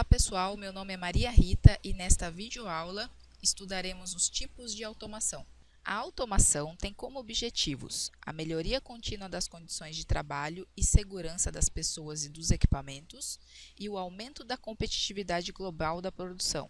Olá pessoal, meu nome é Maria Rita e nesta videoaula estudaremos os tipos de automação. A automação tem como objetivos a melhoria contínua das condições de trabalho e segurança das pessoas e dos equipamentos e o aumento da competitividade global da produção.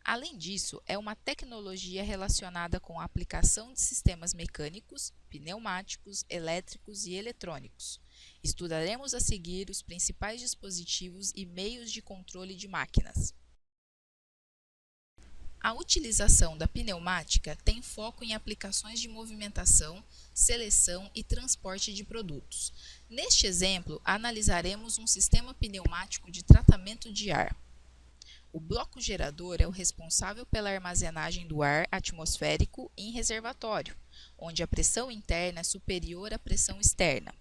Além disso, é uma tecnologia relacionada com a aplicação de sistemas mecânicos, pneumáticos, elétricos e eletrônicos. Estudaremos a seguir os principais dispositivos e meios de controle de máquinas. A utilização da pneumática tem foco em aplicações de movimentação, seleção e transporte de produtos. Neste exemplo, analisaremos um sistema pneumático de tratamento de ar. O bloco gerador é o responsável pela armazenagem do ar atmosférico em reservatório, onde a pressão interna é superior à pressão externa.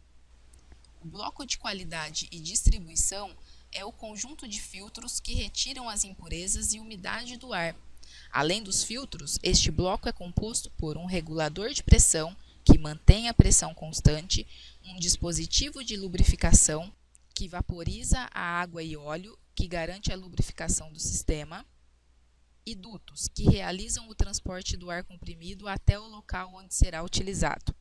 O bloco de qualidade e distribuição é o conjunto de filtros que retiram as impurezas e umidade do ar. Além dos filtros, este bloco é composto por um regulador de pressão, que mantém a pressão constante, um dispositivo de lubrificação, que vaporiza a água e óleo, que garante a lubrificação do sistema, e dutos, que realizam o transporte do ar comprimido até o local onde será utilizado.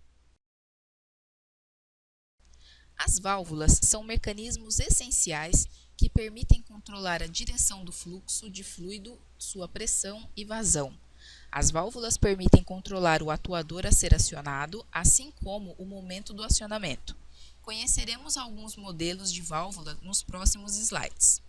As válvulas são mecanismos essenciais que permitem controlar a direção do fluxo de fluido, sua pressão e vazão. As válvulas permitem controlar o atuador a ser acionado, assim como o momento do acionamento. Conheceremos alguns modelos de válvula nos próximos slides.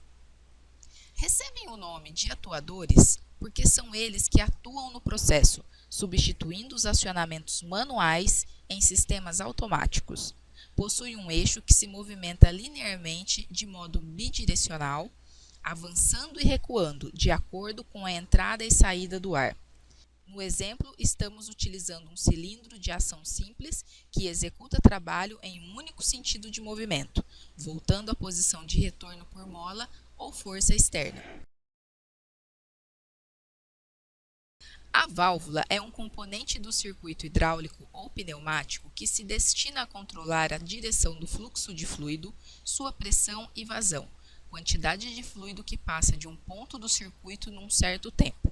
Recebem o nome de atuadores porque são eles que atuam no processo, substituindo os acionamentos manuais em sistemas automáticos. Possui um eixo que se movimenta linearmente de modo bidirecional, avançando e recuando de acordo com a entrada e saída do ar. No exemplo, estamos utilizando um cilindro de ação simples que executa trabalho em um único sentido de movimento, voltando à posição de retorno por mola ou força externa. A válvula é um componente do circuito hidráulico ou pneumático que se destina a controlar a direção do fluxo de fluido, sua pressão e vazão, quantidade de fluido que passa de um ponto do circuito num certo tempo.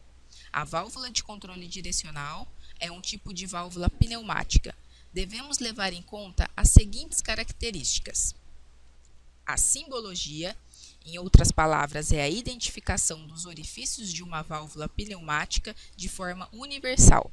A válvula de controle direcional é um tipo de válvula pneumática. Devemos levar em conta as seguintes características: a simbologia, em outras palavras, é a identificação dos orifícios de uma válvula pneumática de forma universal.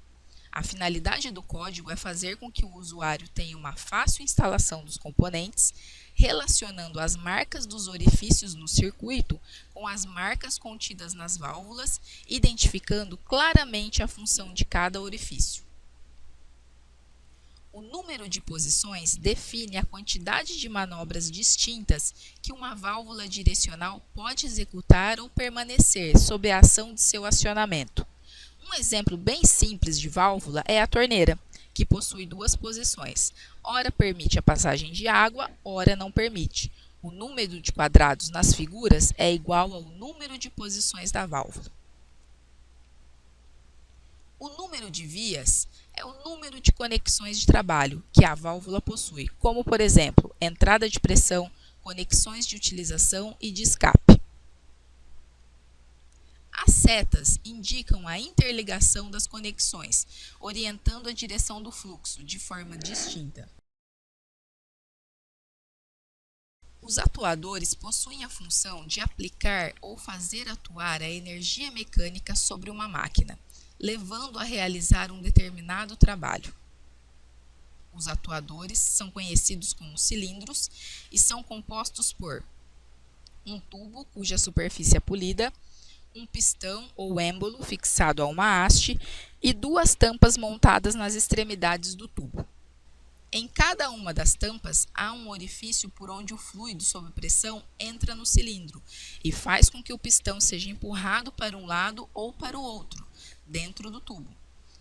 A finalidade do código é fazer com que o usuário tenha uma fácil instalação dos componentes, relacionando as marcas dos orifícios no circuito com as marcas contidas nas válvulas, identificando claramente a função de cada orifício. O número de posições define a quantidade de manobras distintas que uma válvula direcional pode executar ou permanecer sob a ação de seu acionamento. Um exemplo bem simples de válvula é a torneira, que possui duas posições. Ora permite a passagem de água, ora não permite. O número de quadrados nas figuras é igual ao número de posições da válvula. O número de vias é o número de conexões de trabalho que a válvula possui, como, por exemplo, entrada de pressão, conexões de utilização e de escape. As setas indicam a interligação das conexões, orientando a direção do fluxo de forma distinta. Os atuadores possuem a função de aplicar ou fazer atuar a energia mecânica sobre uma máquina, levando a realizar um determinado trabalho. Os atuadores são conhecidos como cilindros e são compostos por um tubo cuja superfície é polida, um pistão ou êmbolo fixado a uma haste e duas tampas montadas nas extremidades do tubo. Em cada uma das tampas há um orifício por onde o fluido sob pressão entra no cilindro e faz com que o pistão seja empurrado para um lado ou para o outro, dentro do tubo.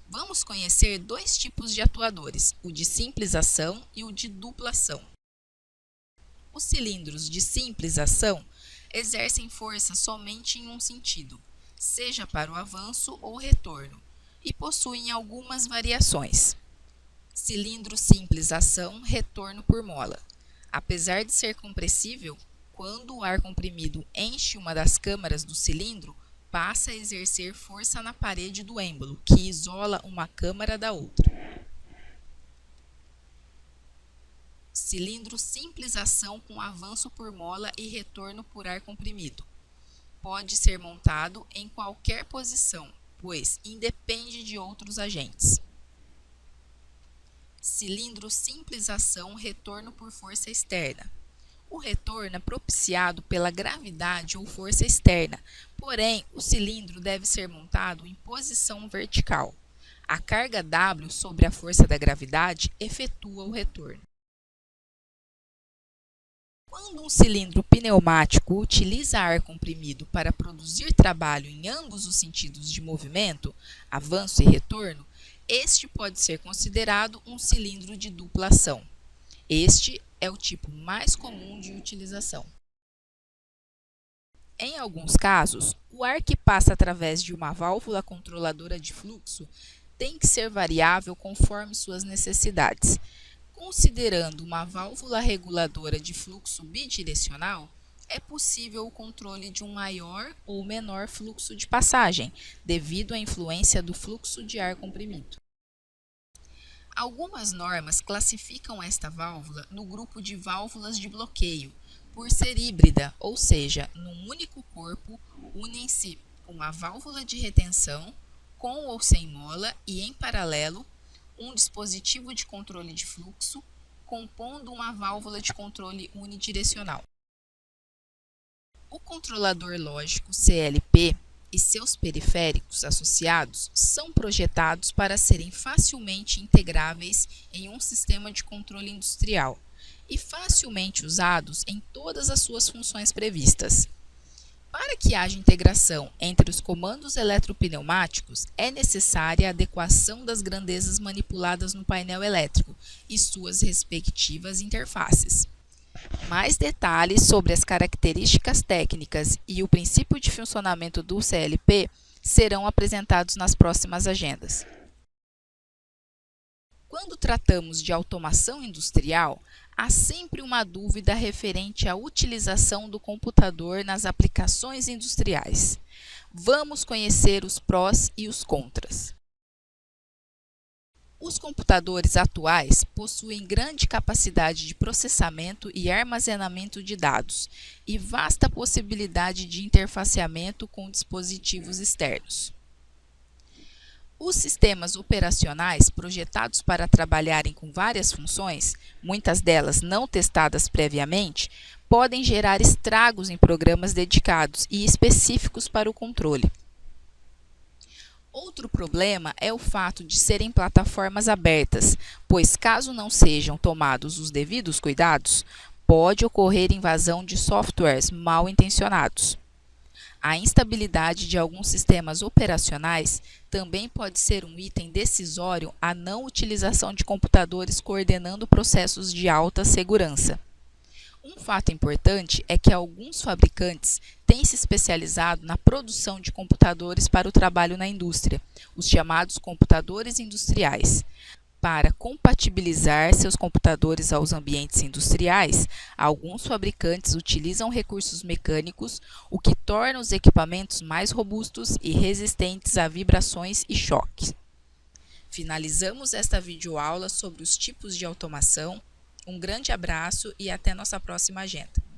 Vamos conhecer dois tipos de atuadores, o de simples ação e o de dupla ação. Os cilindros de simples ação exercem força somente em um sentido, seja para o avanço ou retorno, e possuem algumas variações. Cilindro simples ação, retorno por mola. Apesar de ser compressível, Quando o ar comprimido enche uma das câmaras do cilindro, passa a exercer força na parede do êmbolo, que isola uma câmara da outra. Cilindro simplização com avanço por mola e retorno por ar comprimido. Pode ser montado em qualquer posição, pois independe de outros agentes. Cilindro simplização retorno por força externa. O retorno é propiciado pela gravidade ou força externa, porém, o cilindro deve ser montado em posição vertical. A carga W sobre a força da gravidade efetua o retorno. Quando um cilindro pneumático utiliza ar comprimido para produzir trabalho em ambos os sentidos de movimento, avanço e retorno, este pode ser considerado um cilindro de dupla ação. Este é o tipo mais comum de utilização. Em alguns casos, o ar que passa através de uma válvula controladora de fluxo tem que ser variável conforme suas necessidades. Considerando uma válvula reguladora de fluxo bidirecional, é possível o controle de um maior ou menor fluxo de passagem, devido à influência do fluxo de ar comprimido. Algumas normas classificam esta válvula no grupo de válvulas de bloqueio, por ser híbrida, ou seja, num único corpo unem-se uma válvula de retenção, com ou sem mola, e em paralelo, um dispositivo de controle de fluxo, compondo uma válvula de controle unidirecional. O controlador lógico CLP e seus periféricos associados são projetados para serem facilmente integráveis em um sistema de controle industrial e facilmente usados em todas as suas funções previstas. Para que haja integração entre os comandos eletropneumáticos, é necessária a adequação das grandezas manipuladas no painel elétrico e suas respectivas interfaces. Mais detalhes sobre as características técnicas e o princípio de funcionamento do CLP serão apresentados nas próximas agendas. Quando tratamos de automação industrial, há sempre uma dúvida referente à utilização do computador nas aplicações industriais. Vamos conhecer os prós e os contras. Os computadores atuais possuem grande capacidade de processamento e armazenamento de dados e vasta possibilidade de interfaceamento com dispositivos externos. Os sistemas operacionais projetados para trabalharem com várias funções, muitas delas não testadas previamente, podem gerar estragos em programas dedicados e específicos para o controle. Outro problema é o fato de serem plataformas abertas, pois caso não sejam tomados os devidos cuidados, pode ocorrer invasão de softwares mal intencionados. A instabilidade de alguns sistemas operacionais também pode ser um item decisório à não utilização de computadores coordenando processos de alta segurança. Um fato importante é que alguns fabricantes têm se especializado na produção de computadores para o trabalho na indústria, os chamados computadores industriais. Para compatibilizar seus computadores aos ambientes industriais, alguns fabricantes utilizam recursos mecânicos, o que torna os equipamentos mais robustos e resistentes a vibrações e choques. Finalizamos esta videoaula sobre os tipos de automação. Um grande abraço e até nossa próxima agenda.